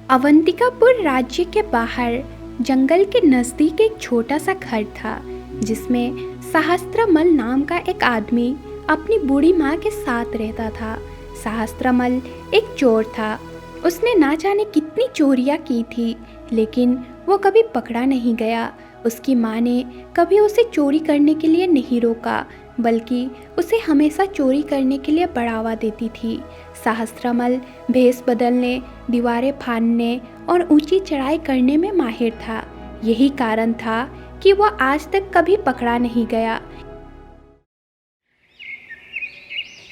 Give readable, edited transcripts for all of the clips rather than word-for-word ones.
अवंतिकापुर राज्य के बाहर जंगल के नज़दीक एक छोटा सा घर था जिसमें सहस्त्रमल नाम का एक आदमी अपनी बूढ़ी माँ के साथ रहता था। सहस्त्रमल एक चोर था। उसने ना जाने कितनी चोरियाँ की थी, लेकिन वो कभी पकड़ा नहीं गया। उसकी माँ ने कभी उसे चोरी करने के लिए नहीं रोका, बल्कि उसे हमेशा चोरी करने के लिए बढ़ावा देती थी। सहस्त्रमल भेष बदलने, दीवारें फाड़ने और ऊंची चढ़ाई करने में माहिर था। यही कारण था कि वह आज तक कभी पकड़ा नहीं गया।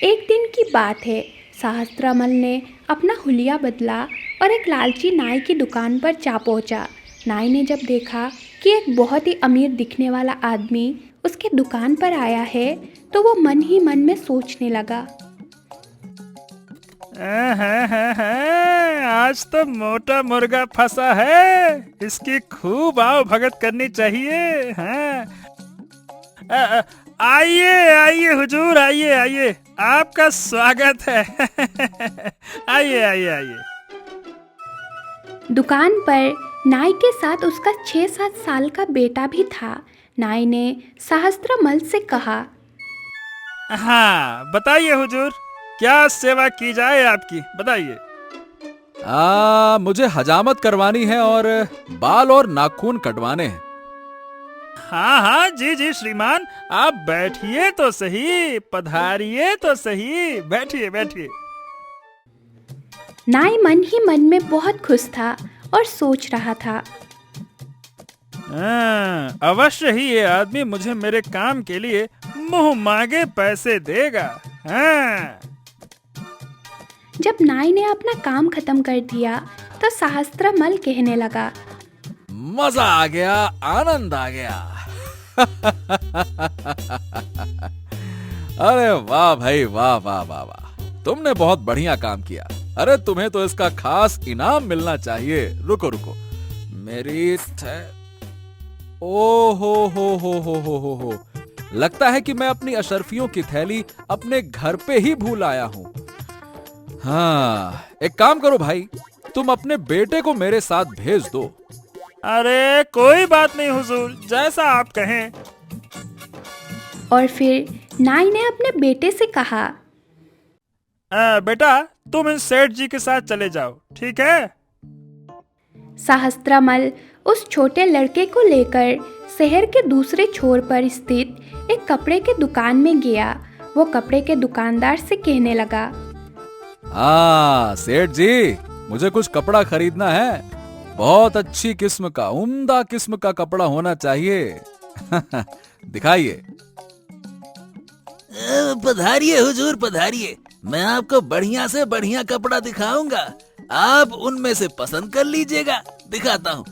एक दिन की बात है, सहस्त्रमल ने अपना हुलिया बदला और एक लालची नाई की दुकान पर जा पहुंचा। नाई ने जब देखा कि एक बहुत ही अमीर दिखने वाला आदमी उसके दुकान पर आया है, तो वो मन ही मन में सोचने लगा, आज तो मोटा मुर्गा फंसा है, इसकी खूब आओ भगत करनी चाहिए। आइए आइए हुजूर, आइए आइए, आपका स्वागत है। आइए आइए आइए। दुकान पर नाई के साथ उसका 6-7 साल का बेटा भी था। नाई ने सहस्त्रमल से कहा, हाँ बताइए हुजूर, क्या सेवा की जाए आपकी, बताइए। मुझे हजामत करवानी है और बाल और नाखून कटवाने हैं। हाँ हाँ, जी जी श्रीमान, आप बैठिए तो सही, पधारिए तो सही, बैठिए बैठिए। नाई मन ही मन में बहुत खुश था और सोच रहा था, अवश्य ही ये आदमी मुझे मेरे काम के लिए मुंह मांगे पैसे देगा। जब नाई ने अपना काम खत्म कर दिया तो सहस्त्रमल कहने लगा, मजा आ गया, आनंद आ गया। अरे वाह भाई, वाह वाह वाह वाह, तुमने बहुत बढ़िया काम किया। अरे तुम्हें तो इसका खास इनाम मिलना चाहिए। रुको रुको, मेरी ओ हो, लगता है कि मैं अपनी अशर्फियों की थैली अपने घर पे ही भूल आया हूँ। हाँ, एक काम करो भाई, तुम अपने बेटे को मेरे साथ भेज दो। अरे कोई बात नहीं हुजूर, जैसा आप कहें। और फिर नाई ने अपने बेटे से कहा, बेटा तुम इन सेठ जी के साथ चले जाओ, ठीक है। सहस्त्रमल उस छोटे लड़के को लेकर शहर के दूसरे छोर पर स्थित एक कपड़े के दुकान में गया। वो कपड़े के दुकानदार से कहने लगा, सेठ जी, मुझे कुछ कपड़ा खरीदना है। बहुत अच्छी किस्म का, उम्दा किस्म का कपड़ा होना चाहिए। दिखाइए। पधारिए हुजूर, पधारिए, मैं आपको बढ़िया से बढ़िया कपड़ा दिखाऊंगा, आप उनमें से पसंद कर लीजिएगा, दिखाता हूँ।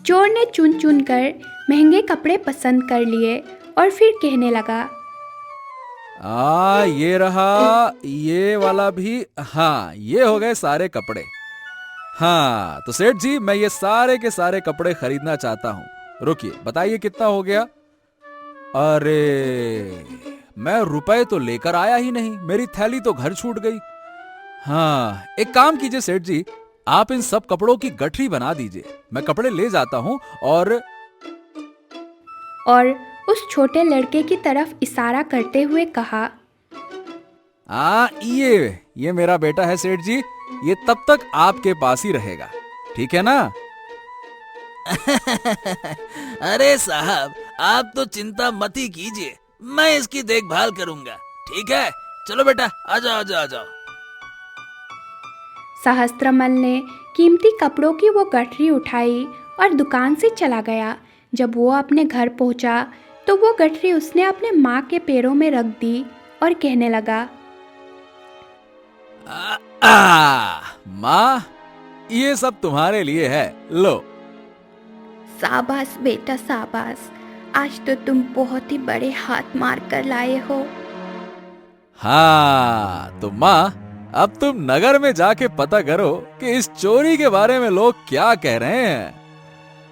चोर ने चुन चुन कर महंगे कपड़े पसंद कर लिए और फिर कहने लगा, ये रहा, ये वाला भी। हाँ, ये हो गए सारे कपड़े। हाँ तो सेठ जी, मैं ये सारे के सारे कपड़े खरीदना चाहता हूँ। रुकिए, बताइए कितना हो गया। अरे, मैं रुपए तो लेकर आया ही नहीं, मेरी थैली तो घर छूट गई। हाँ, एक काम कीजिए सेठ जी, आप इन सब कपड़ों की गठरी बना दीजिए, मैं कपड़े ले जाता हूँ। और उस छोटे लड़के की तरफ इशारा करते हुए कहा, ये मेरा बेटा है सेठ जी, ये तब तक आपके पास ही रहेगा, ठीक है ना। अरे साहब, आप तो चिंता मत ही कीजिए, मैं इसकी देखभाल करूंगा, ठीक है। चलो बेटा, आ जाओ आ जाओ आ जाओ। सहस्त्रमल ने कीमती कपड़ों की वो गठरी उठाई और दुकान से चला गया। जब वो अपने घर पहुंचा तो वो गठरी उसने अपने माँ के पैरों में रख दी और कहने लगा, माँ, ये सब तुम्हारे लिए है, लो। शाबाश बेटा शाबाश, आज तो तुम बहुत ही बड़े हाथ मार कर लाए हो। हाँ तो माँ, अब तुम नगर में जाके पता करो कि इस चोरी के बारे में लोग क्या कह रहे हैं।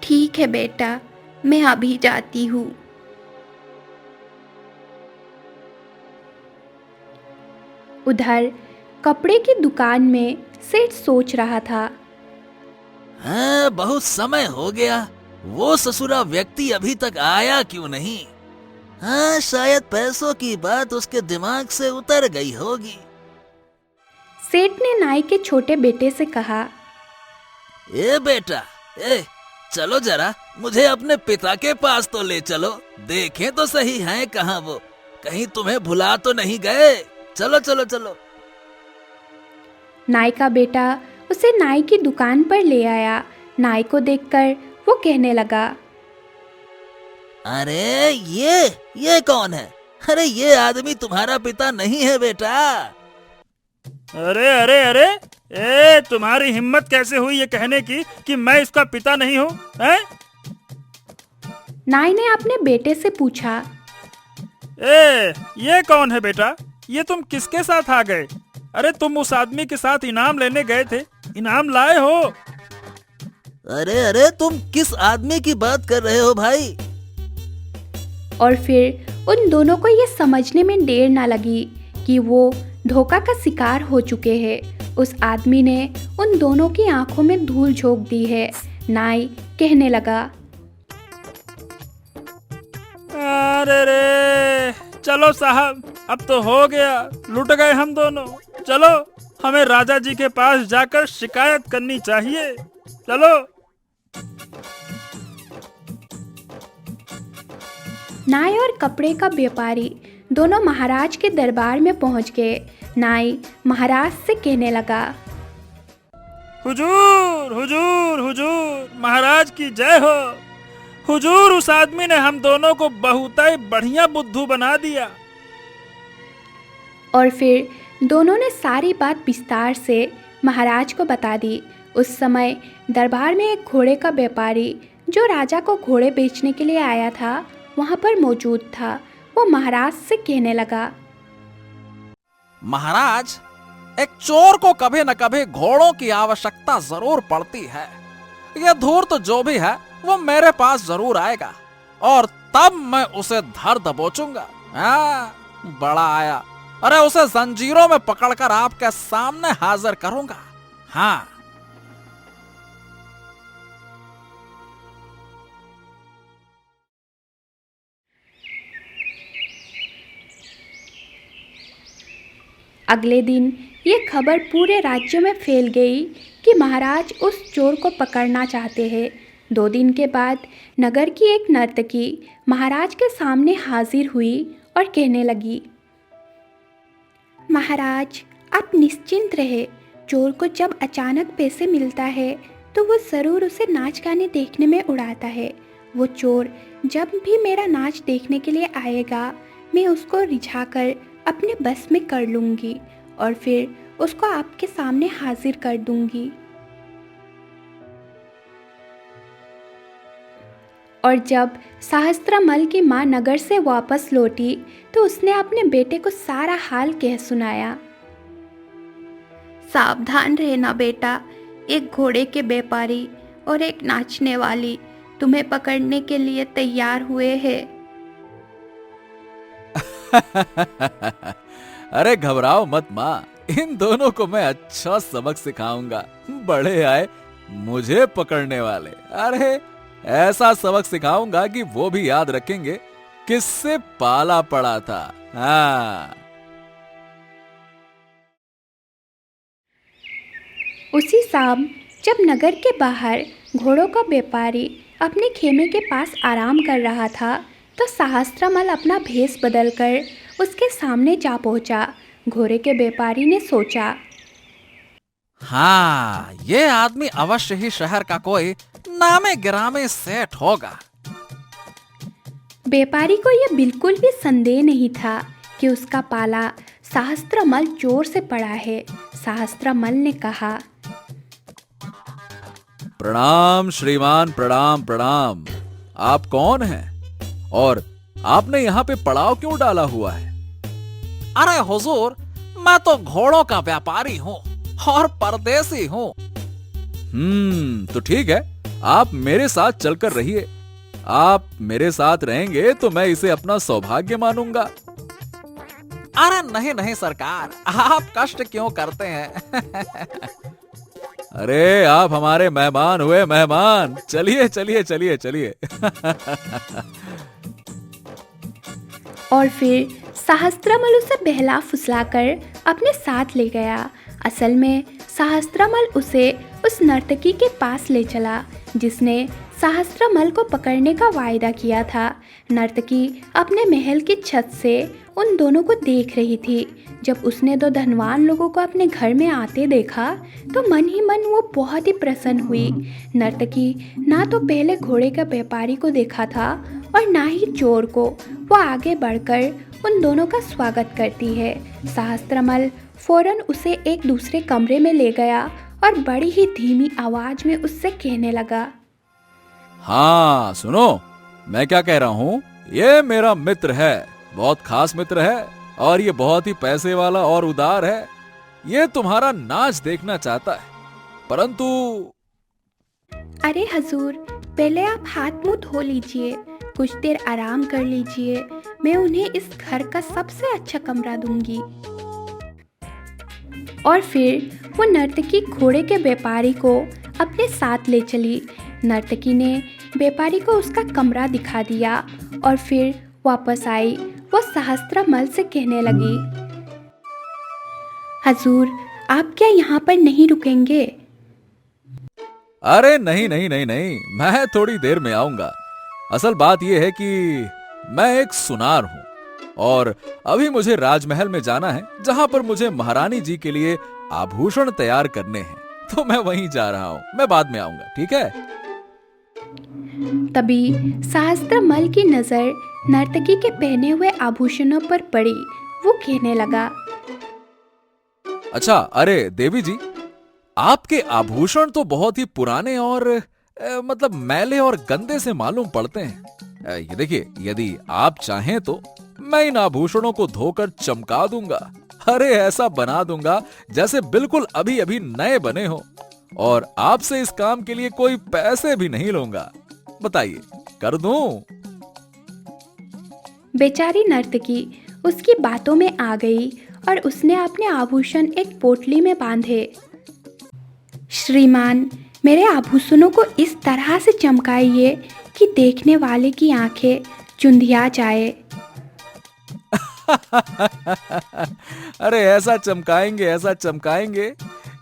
ठीक है बेटा, मैं अभी जाती हूँ। उधर कपड़े की दुकान में सेठ सोच रहा था, बहुत समय हो गया, वो ससुरा व्यक्ति अभी तक आया क्यों नहीं? हाँ, शायद पैसों की बात उसके दिमाग से उतर गई होगी। सेठ ने नाई के छोटे बेटे से कहा। ए बेटा, चलो जरा मुझे अपने पिता के पास तो ले चलो, देखें तो सही हैं कहाँ वो, कहीं तुम्हें भुला तो नहीं गए। चलो चलो चलो। नाई का बेटा उसे नाई की दुकान पर ले आया। नाई को देखकर वो कहने लगा, अरे ये कौन है? अरे ये आदमी तुम्हारा पिता नहीं है बेटा। अरे अरे अरे, तुम्हारी हिम्मत कैसे हुई ये कहने की कि मैं इसका पिता नहीं हूँ? नाई ने अपने बेटे से पूछा। ये कौन है बेटा? ये तुम किसके साथ आ गए? अरे तुम उस आदमी के साथ इनाम लेने गए थे, इनाम लाए हो? अरे अरे, तुम किस आदमी की बात कर रहे हो भाई? और फिर उन दोनों को ये समझने में देर ना लगी कि वो धोखा का शिकार हो चुके हैं। उस आदमी ने उन दोनों की आंखों में धूल झोंक दी है। नाई कहने लगा, अरे रे, चलो साहब, अब तो हो गया, लुट गए हम दोनों। चलो, हमें राजा जी के पास जाकर शिकायत करनी चाहिए। चलो। नाई और कपड़े का व्यापारी दोनों महाराज के दरबार में पहुंच गए। नाई महाराज से कहने लगा, हुजूर हुजूर हुजूर, महाराज की जय हो। हुजूर, उस आदमी ने हम दोनों को बहुत ही बढ़िया बुद्धू बना दिया। और फिर दोनों ने सारी बात विस्तार से महाराज को बता दी। उस समय दरबार में एक घोड़े का व्यापारी जो राजा को घोड़े बेचने के लिए आया था वहाँ पर मौजूद था। वो महाराज से कहने लगा, महाराज, एक चोर को कभी न कभी घोड़ों की आवश्यकता जरूर पड़ती है। यह धूर्त जो भी है वो मेरे पास जरूर आएगा और तब मैं उसे धर दबोचूंगा। बड़ा आया, अरे उसे जंजीरों में पकड़कर आपके सामने हाजिर करूंगा। हाँ। अगले दिन ये खबर पूरे राज्य में फैल गई कि महाराज उस चोर को पकड़ना चाहते हैं। 2 दिन के बाद नगर की एक नर्तकी महाराज के सामने हाजिर हुई और कहने लगी, महाराज, आप निश्चिंत रहे। चोर को जब अचानक पैसे मिलता है तो वो ज़रूर उसे नाच गाने देखने में उड़ाता है। वो चोर जब भी मेरा नाच देखने के लिए आएगा, मैं उसको रिझाकर अपने बस में कर लूँगी और फिर उसको आपके सामने हाजिर कर दूँगी। और जब सहस्त्रमल की माँ नगर से वापस लौटी तो उसने अपने बेटे को सारा हाल कह सुनाया। सावधान रहना बेटा, एक घोड़े के व्यापारी और एक नाचने वाली तुम्हें पकड़ने के लिए तैयार हुए हैं। अरे घबराओ मत माँ, इन दोनों को मैं अच्छा सबक सिखाऊंगा। बड़े आए मुझे पकड़ने वाले, अरे ऐसा सबक सिखाऊंगा कि वो भी याद रखेंगे किससे पाला पड़ा था। हाँ। उसी शाम जब नगर के बाहर घोड़ों का व्यापारी अपने खेमे के पास आराम कर रहा था तो सहस्त्रमल अपना भेष बदलकर उसके सामने जा पहुंचा। घोड़े के व्यापारी ने सोचा, हाँ, ये आदमी अवश्य ही शहर का कोई नामे गिरामे सेठ होगा। व्यापारी को यह बिल्कुल भी संदेह नहीं था कि उसका पाला सहस्त्रमल चोर से पड़ा है। सहस्त्रमल ने कहा, प्रणाम श्रीमान, प्रणाम प्रणाम। आप कौन हैं और आपने यहाँ पे पड़ाव क्यों डाला हुआ है? अरे हुजूर, मैं तो घोड़ों का व्यापारी हूँ और परदेसी हूँ। तो ठीक है, आप मेरे साथ चलकर रहिए। आप मेरे साथ रहेंगे तो मैं इसे अपना सौभाग्य मानूंगा। अरे नहीं नहीं सरकार, आप कष्ट क्यों करते हैं? अरे आप हमारे मेहमान हुए, मेहमान। चलिए चलिए चलिए चलिए। और फिर सहस्त्रमल उसे बहला फुसलाकर अपने साथ ले गया। असल में सहस्त्रमल उसे उस नर्तकी के पास ले चला जिसने सहस्त्रमल को पकड़ने का वायदा किया था। नर्तकी अपने महल की छत से उन दोनों को देख रही थी। जब उसने दो धनवान लोगों को अपने घर में आते देखा तो मन ही मन वो बहुत ही प्रसन्न हुई। नर्तकी ना तो पहले घोड़े के व्यापारी को देखा था और ना ही चोर को। वो आगे बढ़कर उन दोनों का स्वागत करती है। सहस्त्रमल फौरन उसे एक दूसरे कमरे में ले गया और बड़ी ही धीमी आवाज में उससे कहने लगा, हाँ सुनो, मैं क्या कह रहा हूँ। ये मेरा मित्र है, बहुत खास मित्र है और ये बहुत ही पैसे वाला और उदार है। ये तुम्हारा नाच देखना चाहता है, परंतु अरे हजूर, पहले आप हाथ मुंह धो लीजिए, कुछ देर आराम कर लीजिए। मैं उन्हें इस घर का सबसे अच्छा कमरा दूंगी। और फिर वो नर्तकी घोड़े के व्यापारी को अपने साथ ले चली। नर्तकी ने व्यापारी को उसका कमरा दिखा दिया और फिर वापस आई। वो सहस्त्रमल से कहने लगी, हजूर, आप क्या यहाँ पर नहीं रुकेंगे? अरे नहीं नहीं नहीं नहीं, मैं थोड़ी देर में आऊंगा। असल बात यह है कि मैं एक सुनार हूँ और अभी मुझे राजमहल में जाना है जहां पर मुझे महारानी जी के लिए आभूषण तैयार करने हैं। तो मैं वहीं जा रहा हूँ, मैं बाद में आऊंगा, ठीक है? तभी सहस्त्रमल की नजर नर्तकी के पहने हुए आभूषणों पर पड़ी। वो कहने लगा, अच्छा, अरे देवी जी, आपके आभूषण तो बहुत ही पुराने और मतलब मैले और गंदे से मालूम पड़ते हैं। ये देखिए, यदि आप चाहें तो मैं इन आभूषणों को धोकर चमका दूंगा। अरे ऐसा बना दूंगा जैसे बिल्कुल अभी अभी नए बने हो, और आपसे इस काम के लिए कोई पैसे भी नहीं लूंगा। बताइए, कर दूं? बेचारी नर्तकी उसकी बातों में आ गई और उसने अपने आभूषण एक पोटली में बांधे। श्रीमान, मेरे आभूषणों को इस तरह से चमकाइए कि देखने वाले की आंखें चुंधिया जाए। अरे ऐसा चमकाएंगे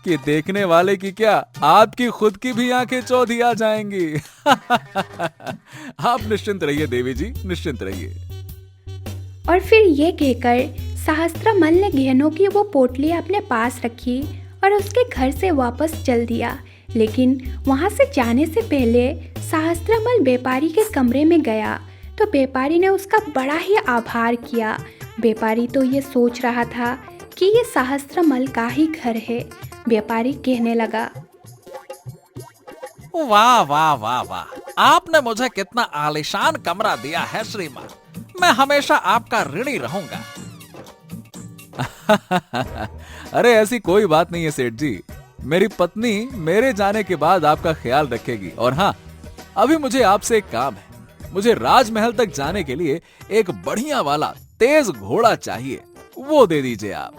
कि देखने वाले की क्या, आपकी खुद की भी आंखें चौधिया जाएंगी। आप निश्चिंत रहिए देवी जी, निश्चिंत रहिए। और फिर ये कहकर सहस्त्रमल ने गहनों की वो पोटली अपने पास रखी और उसके घर से वापस चल दिया। लेकिन वहाँ से जाने से पहले सहस्त्रमल व्यापारी के कमरे में गया तो व्यापारी ने उसका बड़ा ही आभार किया। व्यापारी तो ये सोच रहा था कि ये सहस्त्रमल का ही घर है। व्यापारी कहने लगा, वाह वाह वाह वाह, आपने मुझे कितना आलीशान कमरा दिया है श्रीमान। मैं हमेशा आपका ऋणी रहूंगा। अरे ऐसी कोई बात नहीं है सेठ जी, मेरी पत्नी मेरे जाने के बाद आपका ख्याल रखेगी। और हाँ, अभी मुझे आपसे एक काम है। मुझे राजमहल तक जाने के लिए एक बढ़िया वाला तेज घोड़ा चाहिए, वो दे दीजिए आप।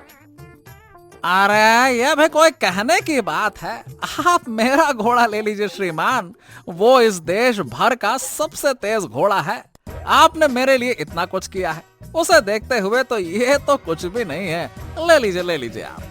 अरे यह भी कोई कहने की बात है? आप मेरा घोड़ा ले लीजिए श्रीमान, वो इस देश भर का सबसे तेज घोड़ा है। आपने मेरे लिए इतना कुछ किया है, उसे देखते हुए तो ये तो कुछ भी नहीं है। ले लीजिए आप।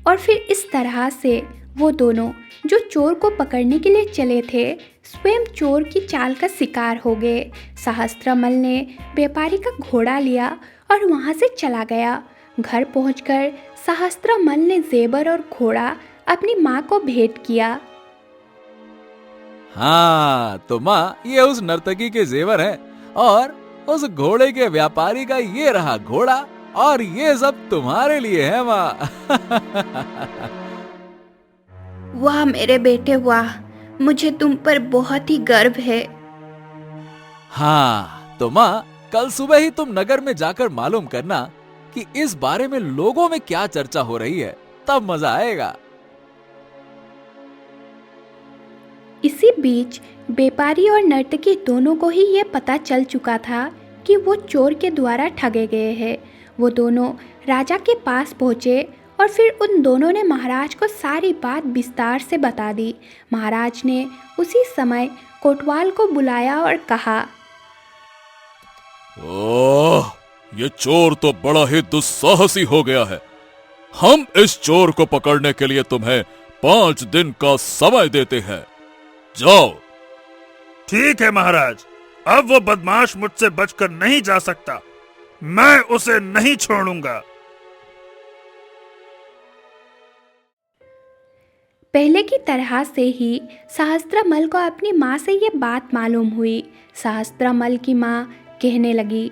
और फिर इस तरह से वो दोनों जो चोर को पकड़ने के लिए चले थे स्वयं चोर की चाल का शिकार हो गए। सहस्त्रमल ने व्यापारी का घोड़ा लिया और वहाँ से चला गया। घर पहुंचकर सहस्त्रमल ने जेवर और घोड़ा अपनी माँ को भेंट किया। हाँ तो माँ, ये उस नर्तकी के जेवर हैं और उस घोड़े के व्यापारी का ये रहा घोड़ा, और ये सब तुम्हारे लिए है माँ। वाह मेरे बेटे वाह, मुझे तुम पर बहुत ही गर्व है। हाँ तो माँ, कल सुबह ही तुम नगर में जाकर मालूम करना कि इस बारे में लोगों में क्या चर्चा हो रही है, तब मजा आएगा। इसी बीच व्यापारी और नर्तकी दोनों को ही ये पता चल चुका था कि वो चोर के द्वारा ठगे गए हैं। वो दोनों राजा के पास पहुँचे और फिर उन दोनों ने महाराज को सारी बात विस्तार से बता दी। महाराज ने उसी समय कोतवाल को बुलाया और कहा, ओह, ये चोर तो बड़ा ही दुस्साहसी हो गया है। हम इस चोर को पकड़ने के लिए तुम्हें 5 दिन का समय देते हैं। जाओ। ठीक है महाराज, अब वो बदमाश मुझसे बचकर नहीं जा सकता। मैं उसे नहीं छोड़ूंगा। पहले की तरह से ही सहस्त्रमल को अपनी माँ से ये बात मालूम हुई। सहस्त्रमल की माँ कहने लगी,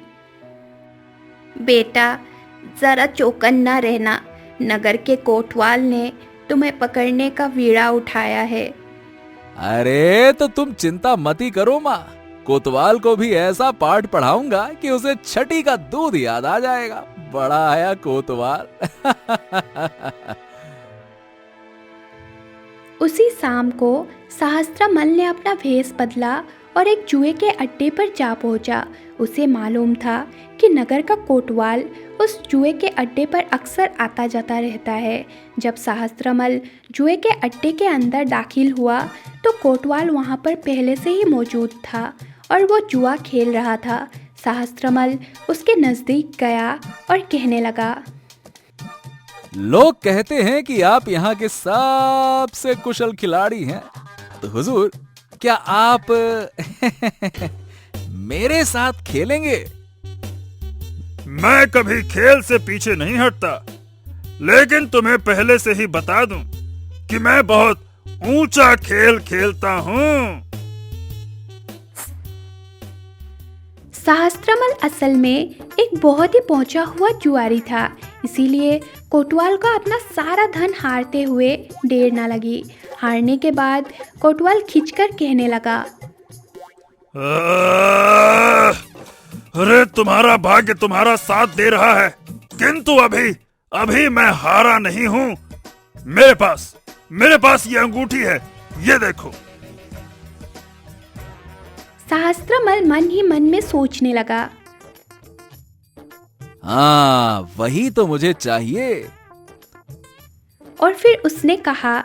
बेटा ज़रा चौकन्ना रहना, नगर के कोतवाल ने तुम्हें पकड़ने का बीड़ा उठाया है। अरे तो तुम चिंता मती करो माँ, कोतवाल को भी ऐसा पाठ पढ़ाऊंगा कि उसे छठी का दूध याद आ जाएगा। बड़ा आया कोतवाल। उसी शाम को सहस्त्रमल ने अपना भेष बदला और एक जुए के अड्डे पर जा पहुंचा। उसे मालूम था कि नगर का कोतवाल उस जुए के अड्डे पर अक्सर आता जाता रहता है। जब सहस्त्रमल जुए के अड्डे के अंदर दाखिल हुआ तो कोतवाल वहां पर पहले से ही मौजूद था और वो जुआ खेल रहा था। सहस्त्रमल उसके नज़दीक गया और कहने लगा, लोग कहते हैं कि आप यहाँ के सबसे कुशल खिलाड़ी हैं, तो हुजूर क्या आप मेरे साथ खेलेंगे? मैं कभी खेल से पीछे नहीं हटता, लेकिन तुम्हें पहले से ही बता दूं कि मैं बहुत ऊंचा खेल खेलता हूँ। सहस्त्रमल असल में एक बहुत ही पहुंचा हुआ जुआरी था, इसीलिए कोतवाल को अपना सारा धन हारते हुए देर न लगी। हारने के बाद कोतवाल खिंचकर कहने लगा, अरे तुम्हारा भाग्य तुम्हारा साथ दे रहा है, किंतु अभी मैं हारा नहीं हूँ। मेरे पास ये अंगूठी है, ये देखो। सहस्त्रमल मन ही मन में सोचने लगा, हाँ वही तो मुझे चाहिए। और फिर उसने कहा,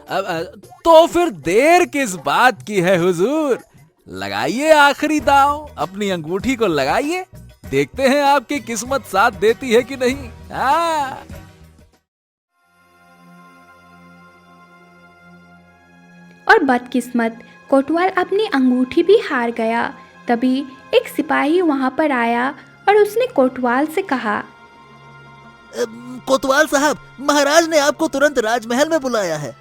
तो फिर देर किस बात की है हुजूर, लगाइए आखिरी दांव, अपनी अंगूठी को लगाइए, देखते हैं आपकी किस्मत साथ देती है कि नहीं। हाँ। और बदकिस्मत कोतवाल अपनी अंगूठी भी हार गया। तभी एक सिपाही वहां पर आया और उसने कोतवाल से कहा, कोतवाल साहब, महाराज ने आपको तुरंत राजमहल में बुलाया है।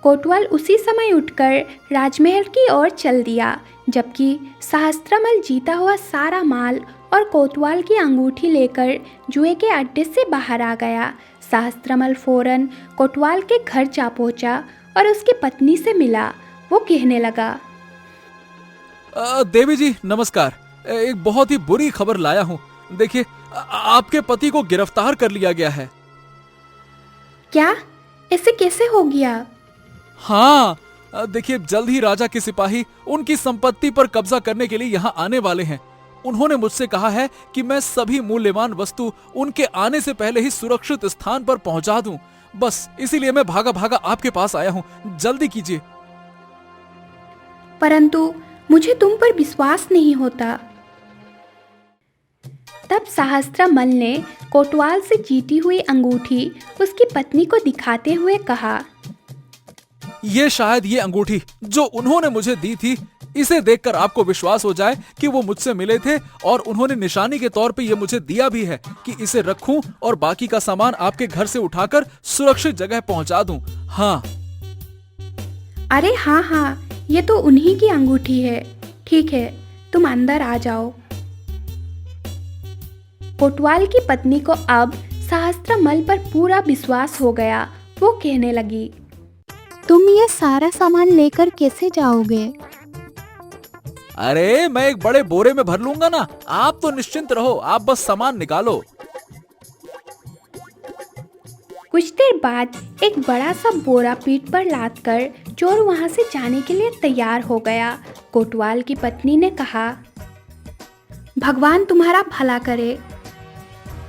कोतवाल उसी समय उठकर राजमहल की ओर चल दिया, जबकि सहस्त्रमल जीता हुआ सारा माल और कोतवाल की अंगूठी लेकर जुए के अड्डे से बाहर आ गया। सहस्त्रमल फौरन कोतवाल के घर जा पहुंचा और उसकी पत्नी से मिला। वो कहने लगा, देवी जी नमस्कार, एक बहुत ही बुरी खबर लाया हूँ। देखिए आपके पति को गिरफ्तार कर लिया गया है। क्या? ऐसे कैसे हो गया? हाँ देखिए, जल्द ही राजा के सिपाही उनकी संपत्ति पर कब्जा करने के लिए यहाँ आने वाले हैं। उन्होंने मुझसे कहा है कि मैं सभी मूल्यवान वस्तु उनके आने से पहले ही सुरक्षित स्थान पर पहुंचा दूं। बस इसीलिए मैं भागा भागा आपके पास आया हूँ, जल्दी कीजिए। परंतु मुझे तुम पर विश्वास नहीं होता। तब सहस्त्रमल ने कोतवाल से जीती हुई अंगूठी उसकी पत्नी को दिखाते हुए कहा, ये शायद ये अंगूठी जो उन्होंने मुझे दी थी, इसे देखकर आपको विश्वास हो जाए कि वो मुझसे मिले थे और उन्होंने निशानी के तौर पे ये मुझे दिया भी है कि इसे रखूं और बाकी का सामान आपके घर से उठाकर सुरक्षित जगह पहुंचा दूं। हाँ। अरे हाँ, ये तो उन्हीं की अंगूठी है। ठीक है, तुम अंदर आ जाओ। कोतवाल की पत्नी को अब सहस्त्रमल पर पूरा विश्वास हो गया। वो कहने लगी, तुम ये सारा सामान लेकर कैसे जाओगे? अरे मैं एक बड़े बोरे में भर लूंगा ना, आप तो निश्चिंत रहो, आप बस सामान निकालो। कुछ देर बाद एक बड़ा सा बोरा पीठ पर लादकर चोर वहां से जाने के लिए तैयार हो गया। कोतवाल की पत्नी ने कहा, भगवान तुम्हारा भला करे।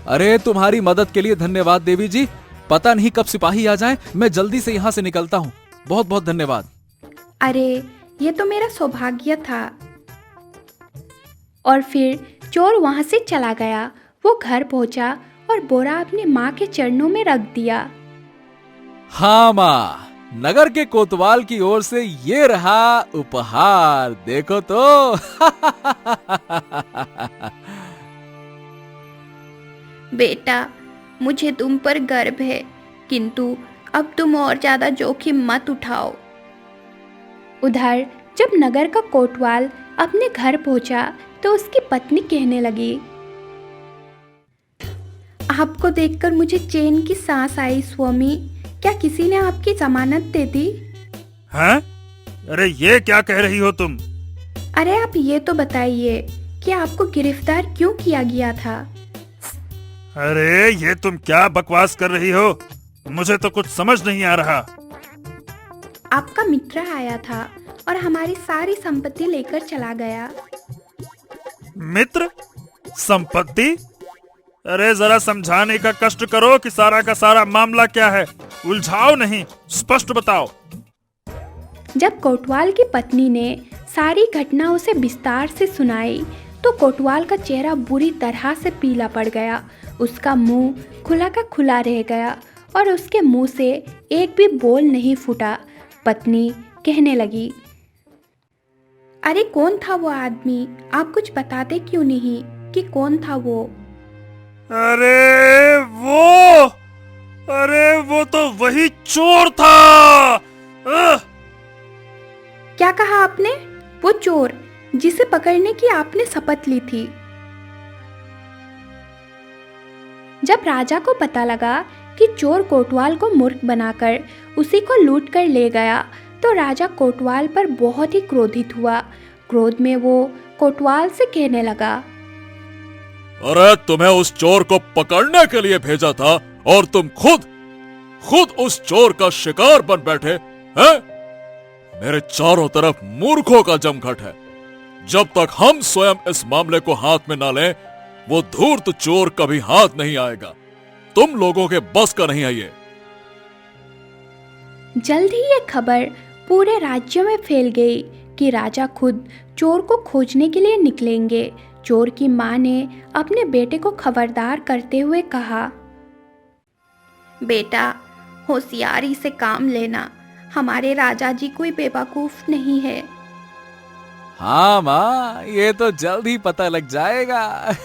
अरे तुम्हारी मदद के लिए धन्यवाद देवी जी। पता नहीं कब सिपाही आ जाएं, मैं जल्दी से यहाँ से निकलता हूँ। बहुत बहुत धन्यवाद। अरे ये तो मेरा सौभाग्य था। और फिर चोर वहां से चला गया। वो घर पहुंचा और बोरा अपनी माँ के चरणों में रख दिया। हाँ माँ, नगर के कोतवाल की ओर से ये रहा उपहार, देखो तो। बेटा, मुझे तुम पर गर्व है, किंतु अब तुम और ज्यादा जोखिम मत उठाओ। उधर जब नगर का कोतवाल अपने घर पहुंचा तो उसकी पत्नी कहने लगी, आपको देखकर मुझे चैन की सांस आई स्वामी। क्या किसी ने आपकी जमानत दे दी? हैं? अरे ये क्या कह रही हो तुम? अरे आप ये तो बताइए कि आपको गिरफ्तार क्यों किया गया था? अरे ये तुम क्या बकवास कर रही हो? मुझे तो कुछ समझ नहीं आ रहा। आपका मित्र आया था और हमारी सारी संपत्ति लेकर चला गया। मित्र? संपत्ति? अरे जरा समझाने का कष्ट करो कि सारा का सारा मामला क्या है। उलझाओ नहीं, स्पष्ट बताओ। जब कोतवाल की पत्नी ने सारी घटना उसे विस्तार से सुनाई तो कोतवाल का चेहरा बुरी तरह से पीला पड़ गया। उसका मुंह खुला का खुला रह गया और उसके मुंह से एक भी बोल नहीं फूटा। पत्नी कहने लगी, अरे कौन था वो आदमी? आप कुछ बताते क्यों नहीं कि कौन था वो? अरे वो तो वही चोर था। क्या कहा आपने? वो चोर जिसे पकड़ने की आपने शपथ ली थी। जब राजा को पता लगा कि चोर कोतवाल को मूर्ख बनाकर उसी को लूट कर ले गया तो राजा कोतवाल पर बहुत ही क्रोधित हुआ। क्रोध में वो कोतवाल से कहने लगा, अरे तुम्हें उस चोर को पकड़ने के लिए भेजा था और तुम खुद उस चोर का शिकार बन बैठे हैं? मेरे चारों तरफ मूर्खों का जमघट है। जब तक हम स्वयं इस मामले को हाथ में ना लें, वो धूर्त चोर कभी हाथ नहीं आएगा। तुम लोगों के बस का नहीं है ये। जल्द ही ये खबर पूरे राज्य में फैल गई कि राजा खुद चोर को खोजने के लिए निकलेंगे। चोर की माँ ने अपने बेटे को खबरदार करते हुए कहा, बेटा होशियारी से काम लेना, हमारे राजा जी कोई बेवकूफ नहीं है। हाँ माँ, ये तो जल्द ही पता लग जाएगा।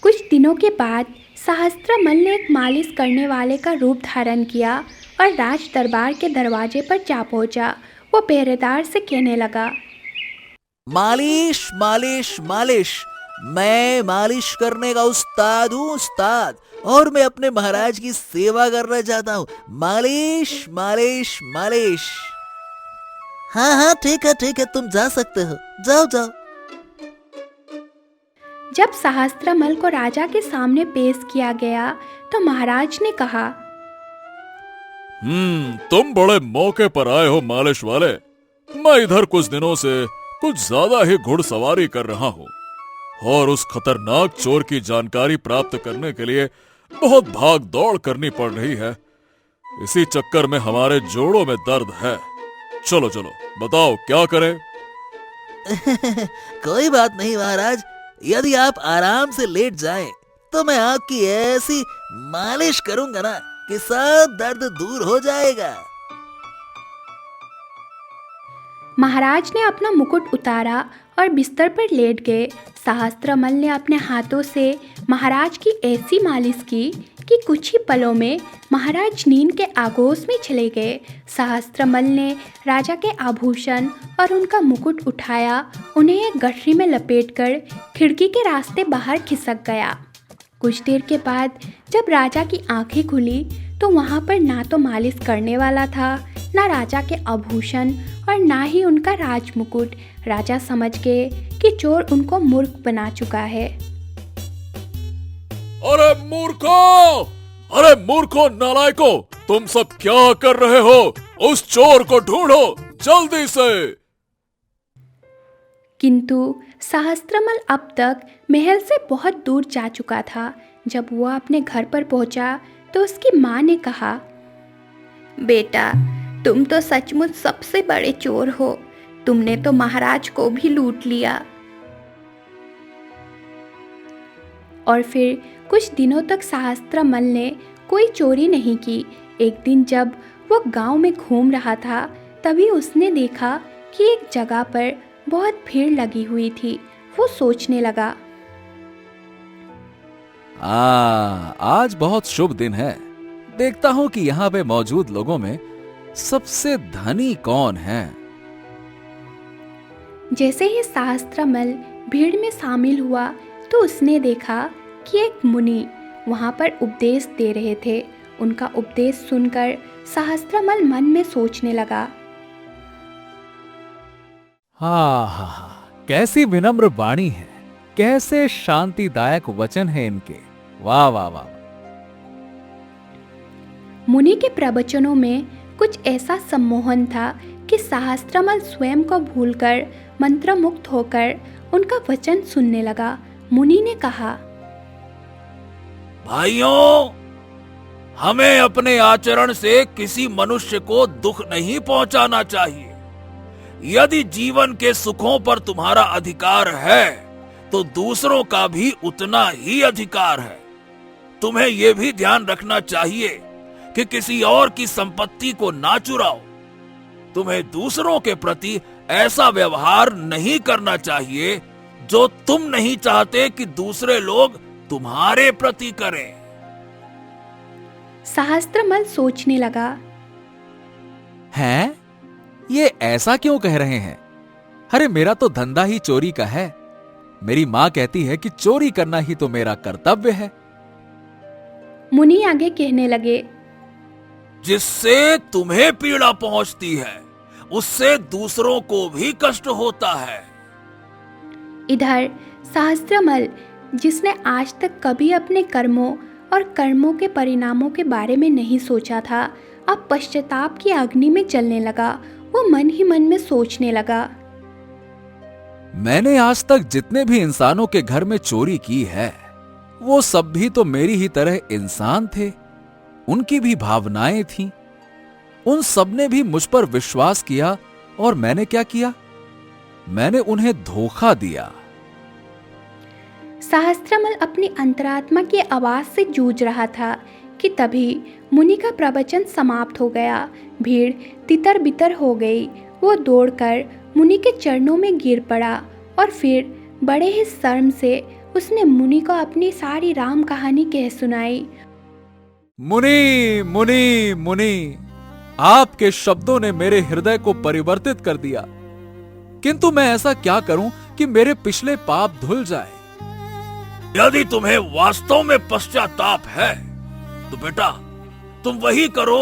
कुछ दिनों के बाद सहस्त्रमल ने एक मालिश करने वाले का रूप धारण किया और राज दरबार के दरवाजे पर जा पहुंचा। वो पहरेदार से कहने लगा, मालिश मालिश मालिश, मैं मालिश करने का उस्ताद हूँ उस्ताद, और मैं अपने महाराज की सेवा करना चाहता हूँ। मालिश मालिश मालिश। हाँ ठीक है, तुम जा सकते हो, जाओ जाओ। जब सहस्त्रमल को राजा के सामने पेश किया गया तो महाराज ने कहा, तुम बड़े मौके पर आए हो मालिश वाले। मैं इधर कुछ दिनों से कुछ ज्यादा ही घुड़सवारी कर रहा हूँ और उस खतरनाक चोर की जानकारी प्राप्त करने के लिए बहुत भाग दौड़ करनी पड़ रही है। इसी चक्कर में हमारे जोड़ों में दर्द है। चलो बताओ क्या करें? कोई बात नहीं महाराज, यदि आप आराम से लेट जाएं, तो मैं आपकी ऐसी मालिश करूंगा ना कि सब दर्द दूर हो जाएगा। महाराज ने अपना मुकुट उतारा और बिस्तर पर लेट गए। सहस्त्रमल ने अपने हाथों से महाराज की ऐसी मालिश की कि कुछ ही पलों में महाराज नींद के आगोश में चले गए। सहस्त्रमल ने राजा के आभूषण और उनका मुकुट उठाया, उन्हें एक गठरी में लपेटकर खिड़की के रास्ते बाहर खिसक गया। कुछ देर के बाद जब राजा की आंखें खुली तो वहाँ पर ना तो मालिश करने वाला था, ना राजा के आभूषण और ना ही उनका राजमुकुट। राजा समझ गए कि चोर उनको मूर्ख बना चुका है। अरे मूर्खों नालायकों, तुम सब क्या कर रहे हो? उस चोर को ढूंढो जल्दी से। किंतु सहस्त्रमल अब तक महल से बहुत दूर जा चुका था। जब वह अपने घर पर पहुंचा तो उसकी माँ ने कहा, बेटा, तुम तो सचमुच सबसे बड़े चोर हो। तुमने तो महाराज को भी लूट लिया। और फिर कुछ दिनों तक सहस्त्रमल ने कोई चोरी नहीं की। एक दिन जब वह गांव में घूम रहा था, तभी उसने देखा कि एक जगह पर बहुत भीड़ लगी हुई थी। वो सोचने लगा, आज बहुत शुभ दिन है। देखता हूं कि यहां पे मौजूद लोगों में सबसे धनी कौन है। जैसे ही सहस्त्रमल भीड़ में शामिल हुआ तो उसने देखा कि एक मुनि वहां पर उपदेश दे रहे थे। उनका उपदेश सुनकर सहस्त्रमल मन में सोचने लगा, कैसी विनम्र वाणी है, कैसे शांतिदायक वचन है इनके। वाह वाह वाह। मुनि के प्रवचनों में कुछ ऐसा सम्मोहन था कि सहस्त्रमल स्वयं को भूलकर मंत्रमुग्ध होकर उनका वचन सुनने लगा। मुनि ने कहा, भाइयों, हमें अपने आचरण से किसी मनुष्य को दुख नहीं पहुंचाना चाहिए। यदि जीवन के सुखों पर तुम्हारा अधिकार है तो दूसरों का भी उतना ही अधिकार है। तुम्हें यह भी ध्यान रखना चाहिए कि किसी और की संपत्ति को ना चुराओ। तुम्हें दूसरों के प्रति ऐसा व्यवहार नहीं करना चाहिए जो तुम नहीं चाहते कि दूसरे लोग तुम्हारे प्रति करें। सहस्त्रमल सोचने लगा, हैं? ये ऐसा क्यों कह रहे हैं? अरे मेरा तो धंधा ही चोरी का है। मेरी माँ कहती है कि चोरी करना ही तो मेरा कर्तव्य है। मुनि आगे कहने लगे, जिससे तुम्हें पीड़ा पहुंचती है उससे दूसरों को भी कष्ट होता है। इधर सहस्त्रमल, जिसने आज तक कभी अपने कर्मों और कर्मों के परिणामों के बारे में नहीं सोचा था, अब पश्चाताप की अग्नि में जलने लगा। वो मन ही मन में सोचने लगा, मैंने आज तक जितने भी इंसानों के घर में चोरी की है, वो सब भी तो मेरी ही तरह इंसान थे। उनकी भी भावनाएं थीं। उन सब ने भी मुझ पर विश्वास किया और मैंने क्या किया? मैंने उन्हें धोखा दिया। सहस्त्रमल अपनी अंतरात्मा की आवाज से जूझ रहा था कि तभी मुनि का प्रवचन समाप्त हो गया। भीड़ तितर बितर हो गई। वो दौड़कर मुनि के चरणों में गिर पड़ा और फिर बड़े ही शर्म से उसने मुनि को अपनी सारी राम कहानी कह सुनाई। मुनि मुनि मुनि, आपके शब्दों ने मेरे हृदय को परिवर्तित कर दिया। किंतु मैं ऐसा क्या करूं कि मेरे पिछले पाप धुल जाए? यदि तुम्हें वास्तव में पश्चाताप है तो बेटा तुम वही करो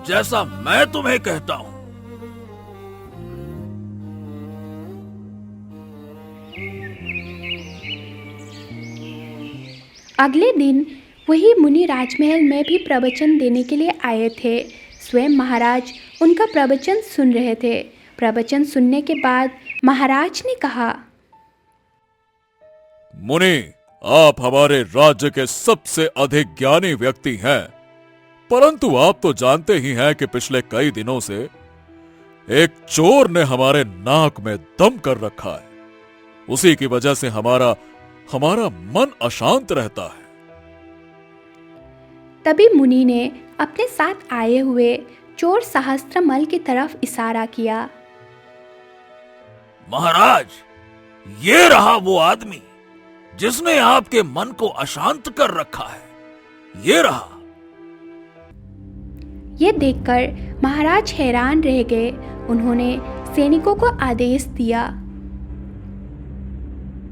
जैसा मैं तुम्हें कहता हूं। अगले दिन वही मुनि राजमहल में भी प्रवचन देने के लिए आए थे। स्वयं महाराज उनका प्रवचन सुन रहे थे। प्रवचन सुनने के बाद महाराज ने कहा, मुनि, आप हमारे राज्य के सबसे अधिक ज्ञानी व्यक्ति हैं, परंतु आप तो जानते ही हैं कि पिछले कई दिनों से एक चोर ने हमारे नाक में दम कर रखा है। उसी की वजह से हमारा मन अशांत रहता है। तभी मुनि ने अपने साथ आए हुए चोर सहस्त्रमल की तरफ इशारा किया। महाराज, ये रहा वो आदमी जिसने आपके मन को अशांत कर रखा है। ये रहा। ये देखकर महाराज हैरान रह गए। उन्होंने सैनिकों को आदेश दिया,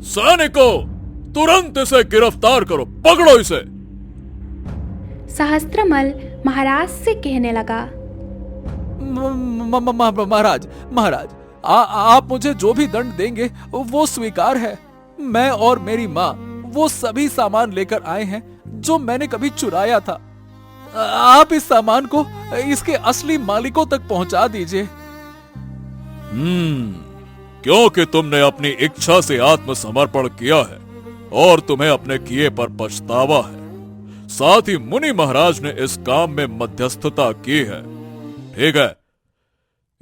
सैनिकों, तुरंत इसे गिरफ्तार करो, पकड़ो इसे। सहस्त्रमल महाराज से कहने लगा, महाराज, आप मुझे जो भी दंड देंगे वो स्वीकार है। मैं और मेरी माँ वो सभी सामान लेकर आए हैं जो मैंने कभी चुराया था। आप इस सामान को इसके असली मालिकों तक पहुंचा दीजिए। क्योंकि तुमने अपनी इच्छा से आत्मसमर्पण किया है और तुम्हें अपने किए पर पछतावा है। साथ ही मुनि महाराज ने इस काम में मध्यस्थता की है, ठीक है?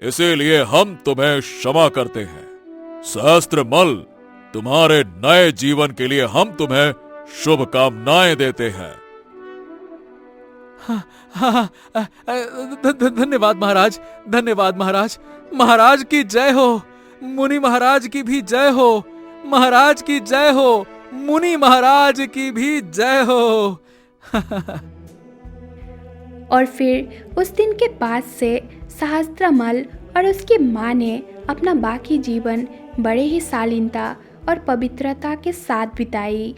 इसीलिए हम तुम्हें क्षमा करते हैं। सहस्त्रमल, तुम्हारे नए जीवन के लिए हम तुम्हें शुभकामनाएं देते हैं। धन्यवाद महाराज, धन्यवाद महाराज। महाराज की जय हो, मुनि महाराज की भी जय हो, महाराज की जय हो, मुनि महाराज की भी जय हो। और फिर उस दिन के बाद से सहस्त्रमल और उसकी माँ ने अपना बाकी जीवन बड़े ही शालीनता और पवित्रता के साथ बिताई।